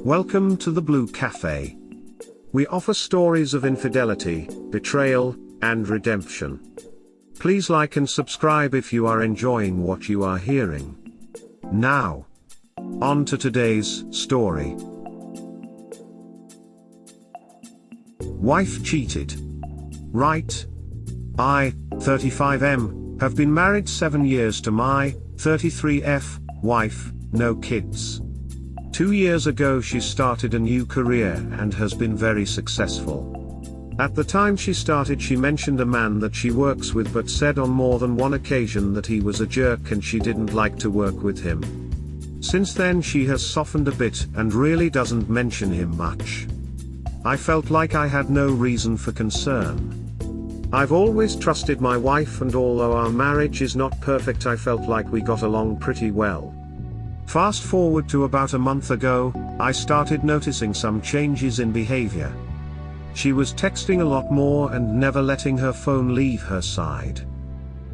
Welcome to the Blue Cafe. We offer stories of infidelity, betrayal, and redemption. Please like and subscribe if you are enjoying what you are hearing. Now, on to today's story. Wife cheated. Right? I, 35M, have been married 7 years to my 33F wife, no kids. 2 years ago she started a new career and has been very successful. At the time she started, she mentioned a man that she works with, but said on more than one occasion that he was a jerk and she didn't like to work with him. Since then she has softened a bit and really doesn't mention him much. I felt like I had no reason for concern. I've always trusted my wife, and although our marriage is not perfect, I felt like we got along pretty well. Fast forward to about a month ago, I started noticing some changes in behavior. She was texting a lot more and never letting her phone leave her side.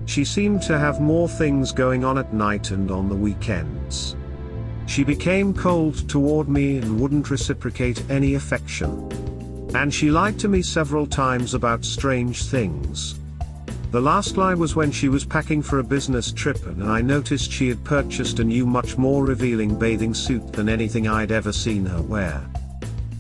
She seemed to have more things going on at night and on the weekends. She became cold toward me and wouldn't reciprocate any affection. And she lied to me several times about strange things. The last lie was when she was packing for a business trip and I noticed she had purchased a new, much more revealing bathing suit than anything I'd ever seen her wear.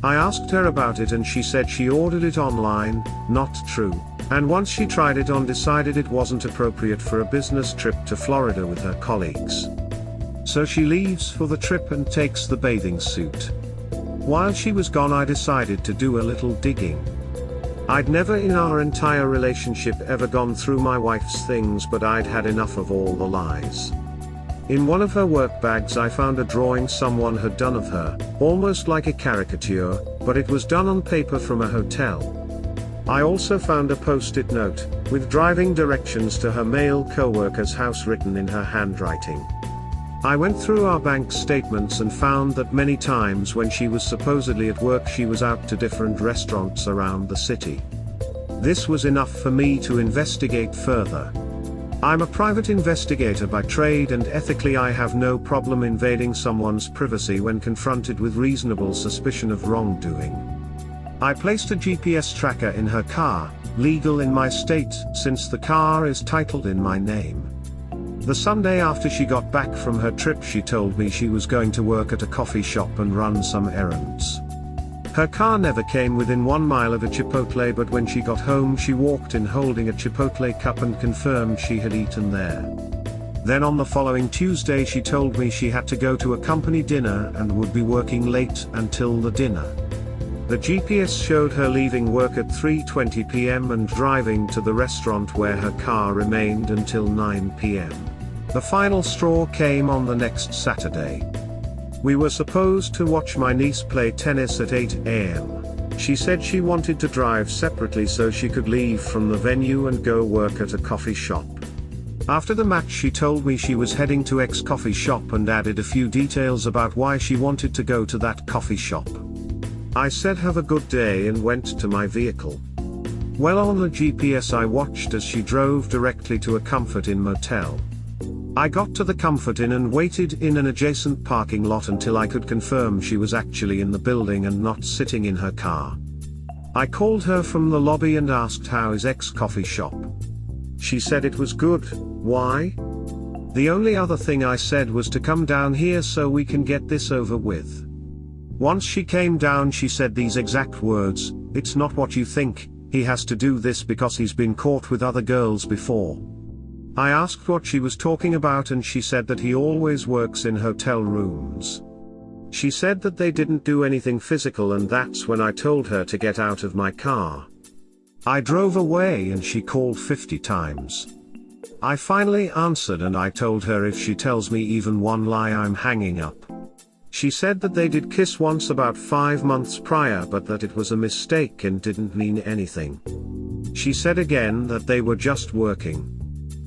I asked her about it and she said she ordered it online. Not true. And once she tried it on, decided it wasn't appropriate for a business trip to Florida with her colleagues. So she leaves for the trip and takes the bathing suit. While she was gone, I decided to do a little digging. I'd never in our entire relationship ever gone through my wife's things, but I'd had enough of all the lies. In one of her work bags I found a drawing someone had done of her, almost like a caricature, but it was done on paper from a hotel. I also found a post-it note, with driving directions to her male co-worker's house written in her handwriting. I went through our bank statements and found that many times when she was supposedly at work, she was out to different restaurants around the city. This was enough for me to investigate further. I'm a private investigator by trade, and ethically I have no problem invading someone's privacy when confronted with reasonable suspicion of wrongdoing. I placed a GPS tracker in her car, legal in my state since the car is titled in my name. The Sunday after she got back from her trip, she told me she was going to work at a coffee shop and run some errands. Her car never came within 1 mile of a Chipotle, but when she got home she walked in holding a Chipotle cup and confirmed she had eaten there. Then on the following Tuesday she told me she had to go to a company dinner and would be working late until the dinner. The GPS showed her leaving work at 3:20 p.m. and driving to the restaurant where her car remained until 9 p.m. The final straw came on the next Saturday. We were supposed to watch my niece play tennis at 8 a.m. She said she wanted to drive separately so she could leave from the venue and go work at a coffee shop. After the match she told me she was heading to X coffee shop and added a few details about why she wanted to go to that coffee shop. I said have a good day and went to my vehicle. Well, on the GPS I watched as she drove directly to a Comfort Inn motel. I got to the Comfort Inn and waited in an adjacent parking lot until I could confirm she was actually in the building and not sitting in her car. I called her from the lobby and asked how is X coffee shop. She said it was good. Why? The only other thing I said was to come down here so we can get this over with. Once she came down she said these exact words, "It's not what you think, he has to do this because he's been caught with other girls before." I asked what she was talking about and she said that he always works in hotel rooms. She said that they didn't do anything physical, and that's when I told her to get out of my car. I drove away and she called 50 times. I finally answered and I told her if she tells me even one lie I'm hanging up. She said that they did kiss once about 5 months prior, but that it was a mistake and didn't mean anything. She said again that they were just working.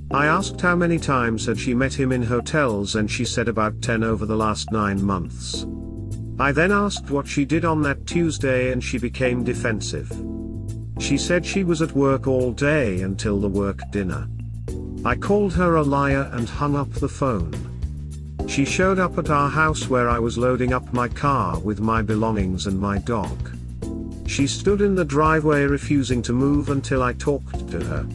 I asked how many times had she met him in hotels and she said about 10 over the last 9 months. I then asked what she did on that Tuesday and she became defensive. She said she was at work all day until the work dinner. I called her a liar and hung up the phone. She showed up at our house where I was loading up my car with my belongings and my dog. She stood in the driveway refusing to move until I talked to her.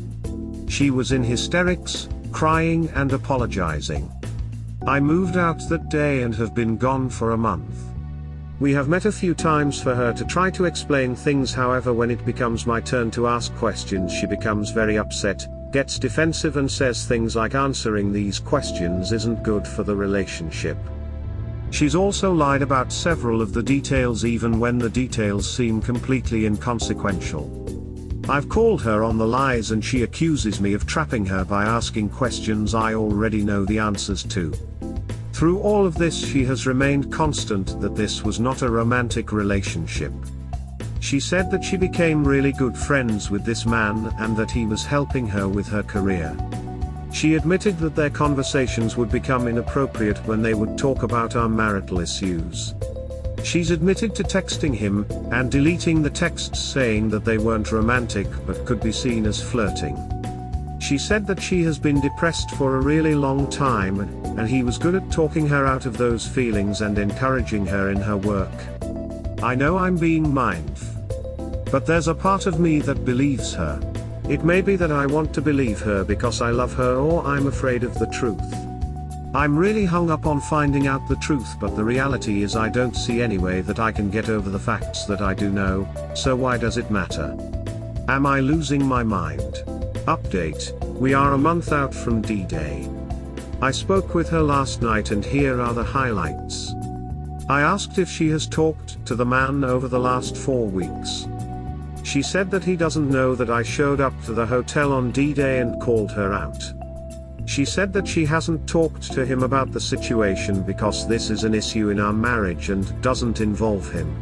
She was in hysterics, crying and apologizing. I moved out that day and have been gone for a month. We have met a few times for her to try to explain things, however when it becomes my turn to ask questions she becomes very upset, gets defensive and says things like answering these questions isn't good for the relationship. She's also lied about several of the details even when the details seem completely inconsequential. I've called her on the lies and she accuses me of trapping her by asking questions I already know the answers to. Through all of this she has remained constant that this was not a romantic relationship. She said that she became really good friends with this man and that he was helping her with her career. She admitted that their conversations would become inappropriate when they would talk about our marital issues. She's admitted to texting him, and deleting the texts saying that they weren't romantic but could be seen as flirting. She said that she has been depressed for a really long time, and he was good at talking her out of those feelings and encouraging her in her work. I know I'm being mindful, but there's a part of me that believes her. It may be that I want to believe her because I love her, or I'm afraid of the truth. I'm really hung up on finding out the truth, but the reality is I don't see any way that I can get over the facts that I do know, so why does it matter? Am I losing my mind? Update: we are a month out from D-Day. I spoke with her last night and here are the highlights. I asked if she has talked to the man over the last 4 weeks. She said that he doesn't know that I showed up to the hotel on D-Day and called her out. She said that she hasn't talked to him about the situation because this is an issue in our marriage and doesn't involve him.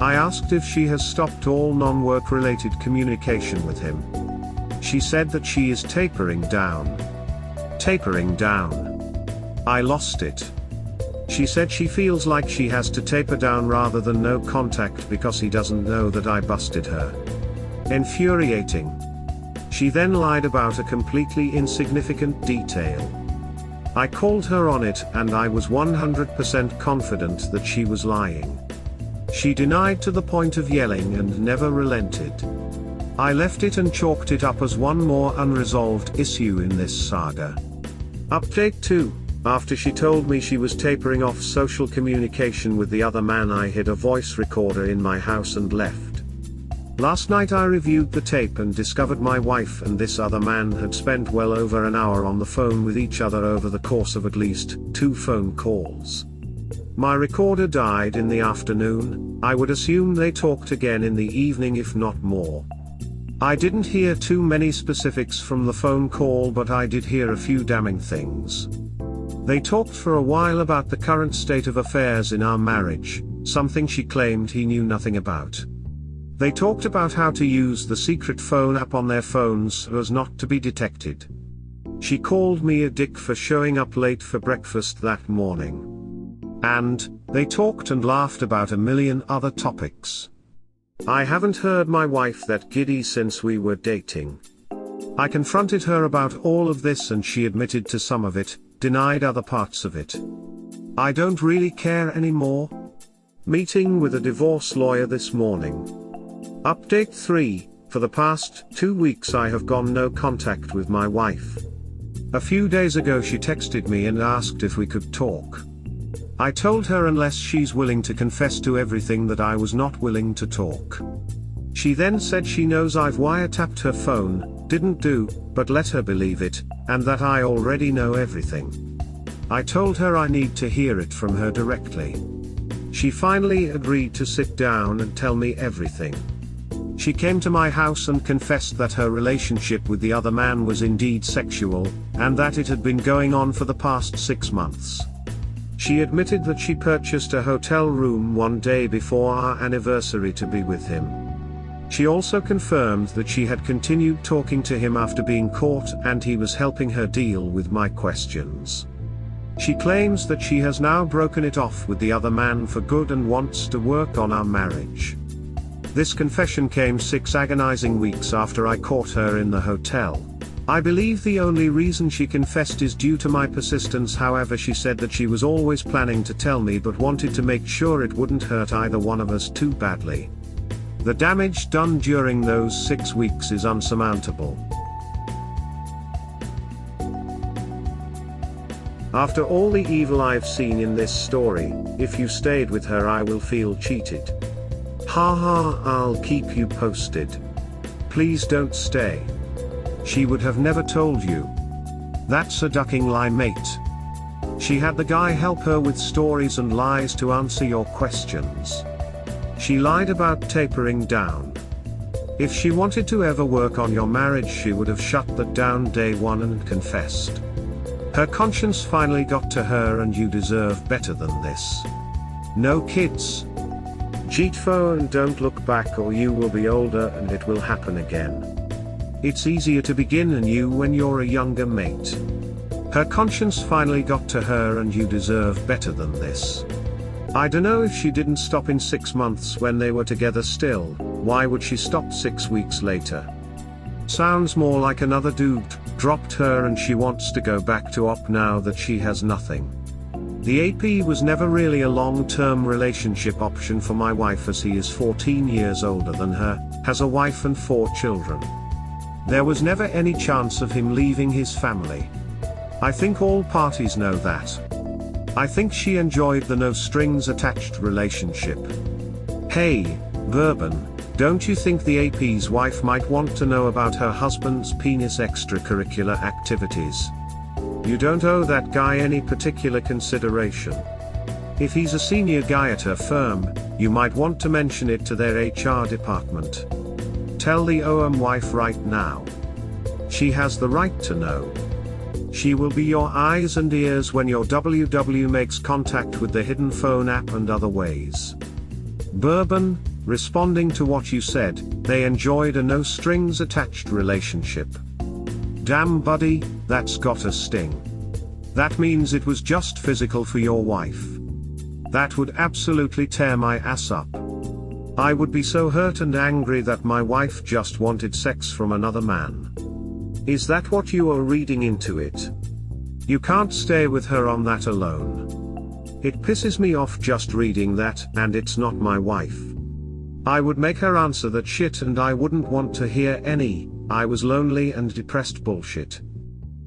I asked if she has stopped all non-work related communication with him. She said that she is tapering down. Tapering down. I lost it. She said she feels like she has to taper down rather than no contact because he doesn't know that I busted her. Infuriating. She then lied about a completely insignificant detail. I called her on it and I was 100% confident that she was lying. She denied to the point of yelling and never relented. I left it and chalked it up as one more unresolved issue in this saga. Update 2. After she told me she was tapering off social communication with the other man, I hid a voice recorder in my house and left. Last night I reviewed the tape and discovered my wife and this other man had spent well over an hour on the phone with each other over the course of at least 2 phone calls. My recorder died in the afternoon. I would assume they talked again in the evening, if not more. I didn't hear too many specifics from the phone call, but I did hear a few damning things. They talked for a while about the current state of affairs in our marriage, something she claimed he knew nothing about. They talked about how to use the secret phone app on their phones so as not to be detected. She called me a dick for showing up late for breakfast that morning. And they talked and laughed about a million other topics. I haven't heard my wife that giddy since we were dating. I confronted her about all of this and she admitted to some of it, denied other parts of it. I don't really care anymore. Meeting with a divorce lawyer this morning. Update 3. For the past 2 weeks I have gone no contact with my wife. A few days ago she texted me and asked if we could talk. I told her unless she's willing to confess to everything that I was not willing to talk. She then said she knows I've wiretapped her phone, didn't do, but let her believe it, and that I already know everything. I told her I need to hear it from her directly. She finally agreed to sit down and tell me everything. She came to my house and confessed that her relationship with the other man was indeed sexual, and that it had been going on for the past 6 months. She admitted that she purchased a hotel room one day before our anniversary to be with him. She also confirmed that she had continued talking to him after being caught and he was helping her deal with my questions. She claims that she has now broken it off with the other man for good and wants to work on our marriage. This confession came 6 agonizing weeks after I caught her in the hotel. I believe the only reason she confessed is due to my persistence. However, she said that she was always planning to tell me but wanted to make sure it wouldn't hurt either one of us too badly. The damage done during those 6 weeks is unsurmountable. After all the evil I've seen in this story, if you stayed with her I will feel cheated. Haha, I'll keep you posted. Please don't stay. She would have never told you. That's a ducking lie, mate. She had the guy help her with stories and lies to answer your questions. She lied about tapering down. If she wanted to ever work on your marriage she would have shut that down day one and confessed. Her conscience finally got to her and you deserve better than this. No kids. Cheatfo and don't look back or you will be older and it will happen again. It's easier to begin anew when you're a younger mate. Her conscience finally got to her and you deserve better than this. I dunno if she didn't stop in 6 months when they were together still, why would she stop 6 weeks later? Sounds more like another dude dropped her and she wants to go back to op now that she has nothing. The AP was never really a long-term relationship option for my wife as he is 14 years older than her, has a wife and 4 children. There was never any chance of him leaving his family. I think all parties know that. I think she enjoyed the no-strings-attached relationship. Hey, Bourbon, don't you think the AP's wife might want to know about her husband's penis extracurricular activities? You don't owe that guy any particular consideration. If he's a senior guy at her firm, you might want to mention it to their HR department. Tell the OM wife right now. She has the right to know. She will be your eyes and ears when your WW makes contact with the hidden phone app and other ways. Bourbon, responding to what you said, they enjoyed a no-strings-attached relationship. Damn buddy, that's got a sting. That means it was just physical for your wife. That would absolutely tear my ass up. I would be so hurt and angry that my wife just wanted sex from another man. Is that what you are reading into it? You can't stay with her on that alone. It pisses me off just reading that, and it's not my wife. I would make her answer that shit and I wouldn't want to hear any, I was lonely and depressed bullshit.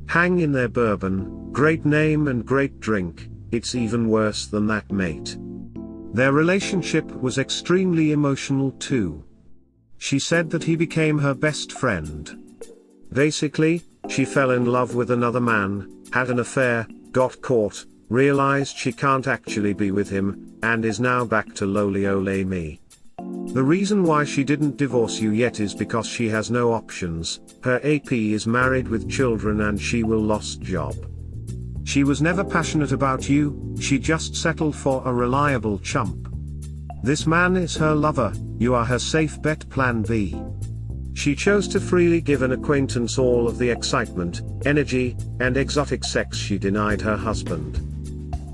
Hang in there Bourbon, great name and great drink, it's even worse than that mate. Their relationship was extremely emotional too. She said that he became her best friend. Basically, she fell in love with another man, had an affair, got caught, realized she can't actually be with him, and is now back to lowly ole me. The reason why she didn't divorce you yet is because she has no options, her AP is married with children and she will lost job. She was never passionate about you, she just settled for a reliable chump. This man is her lover, you are her safe bet plan B. She chose to freely give an acquaintance all of the excitement, energy, and exotic sex she denied her husband.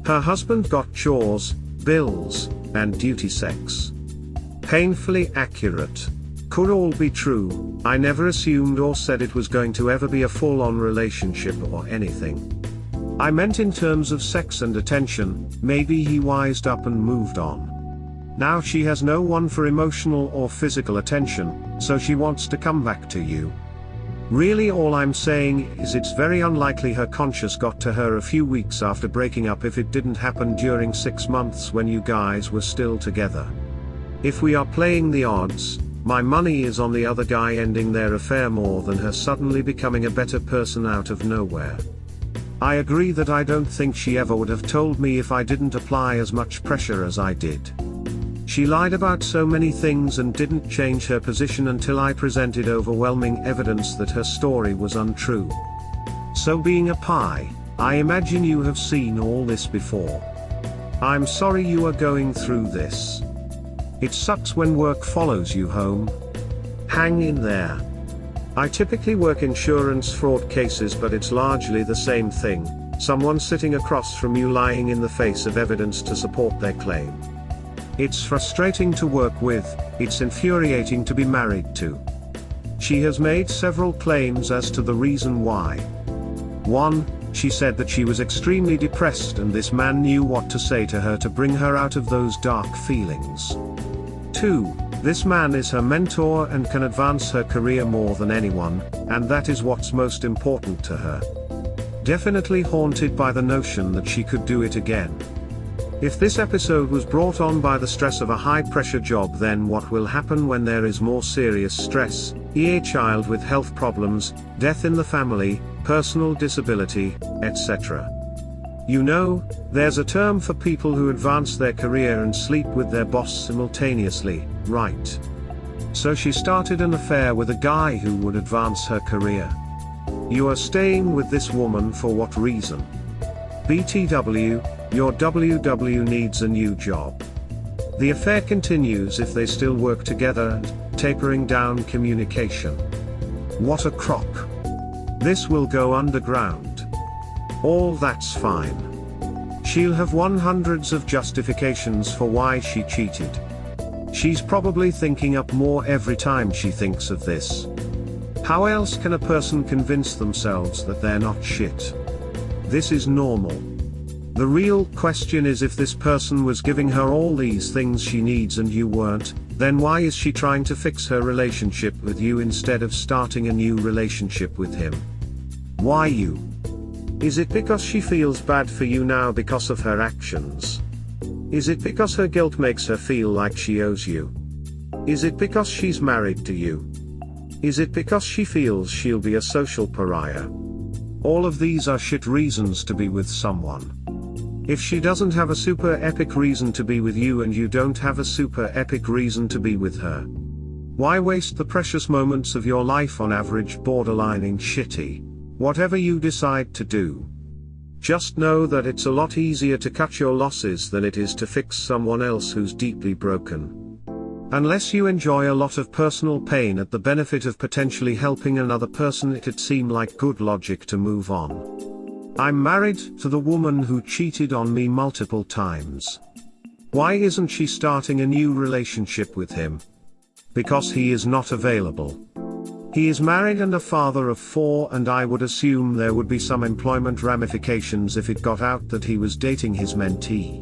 Her husband got chores, bills, and duty sex. Painfully accurate. Could all be true, I never assumed or said it was going to ever be a full-on relationship or anything. I meant in terms of sex and attention, maybe he wised up and moved on. Now she has no one for emotional or physical attention, so she wants to come back to you. Really all I'm saying is it's very unlikely her conscience got to her a few weeks after breaking up if it didn't happen during 6 months when you guys were still together. If we are playing the odds, my money is on the other guy ending their affair more than her suddenly becoming a better person out of nowhere. I agree that I don't think she ever would have told me if I didn't apply as much pressure as I did. She lied about so many things and didn't change her position until I presented overwhelming evidence that her story was untrue. So being a pie, I imagine you have seen all this before. I'm sorry you are going through this. It sucks when work follows you home. Hang in there. I typically work insurance fraud cases, but it's largely the same thing, someone sitting across from you lying in the face of evidence to support their claim. It's frustrating to work with, it's infuriating to be married to. She has made several claims as to the reason why. 1. She said that she was extremely depressed and this man knew what to say to her to bring her out of those dark feelings. 2. This man is her mentor and can advance her career more than anyone, and that is what's most important to her. Definitely haunted by the notion that she could do it again. If this episode was brought on by the stress of a high-pressure job, then what will happen when there is more serious stress, e.g. a child with health problems, death in the family, personal disability, etc. You know, there's a term for people who advance their career and sleep with their boss simultaneously, right? So she started an affair with a guy who would advance her career. You are staying with this woman for what reason? BTW, your WW needs a new job. The affair continues if they still work together and tapering down communication. What a crock. This will go underground. All that's fine. She'll have hundreds of justifications for why she cheated. She's probably thinking up more every time she thinks of this. How else can a person convince themselves that they're not shit? This is normal. The real question is, if this person was giving her all these things she needs and you weren't, then why is she trying to fix her relationship with you instead of starting a new relationship with him? Why you? Is it because she feels bad for you now because of her actions? Is it because her guilt makes her feel like she owes you? Is it because she's married to you? Is it because she feels she'll be a social pariah? All of these are shit reasons to be with someone. If she doesn't have a super epic reason to be with you and you don't have a super epic reason to be with her, why waste the precious moments of your life on average borderlining shitty? Whatever you decide to do, just know that it's a lot easier to cut your losses than it is to fix someone else who's deeply broken. Unless you enjoy a lot of personal pain at the benefit of potentially helping another person, it'd seem like good logic to move on. I'm married to the woman who cheated on me multiple times. Why isn't she starting a new relationship with him? Because he is not available. He is married and a father of 4, and I would assume there would be some employment ramifications if it got out that he was dating his mentee.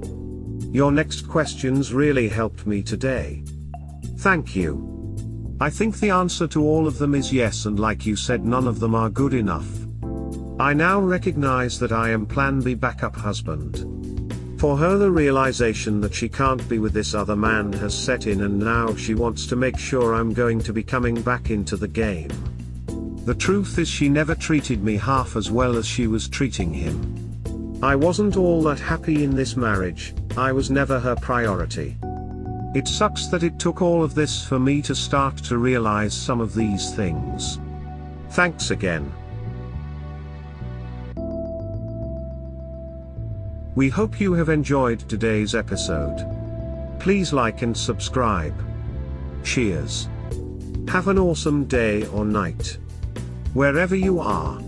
Your next questions really helped me today. Thank you. I think the answer to all of them is yes, and like you said, none of them are good enough. I now recognize that I am Plan B backup husband. For her, the realization that she can't be with this other man has set in, and now she wants to make sure I'm going to be coming back into the game. The truth is, she never treated me half as well as she was treating him. I wasn't all that happy in this marriage. I was never her priority. It sucks that it took all of this for me to start to realize some of these things. Thanks again. We hope you have enjoyed today's episode. Please like and subscribe. Cheers. Have an awesome day or night, wherever you are.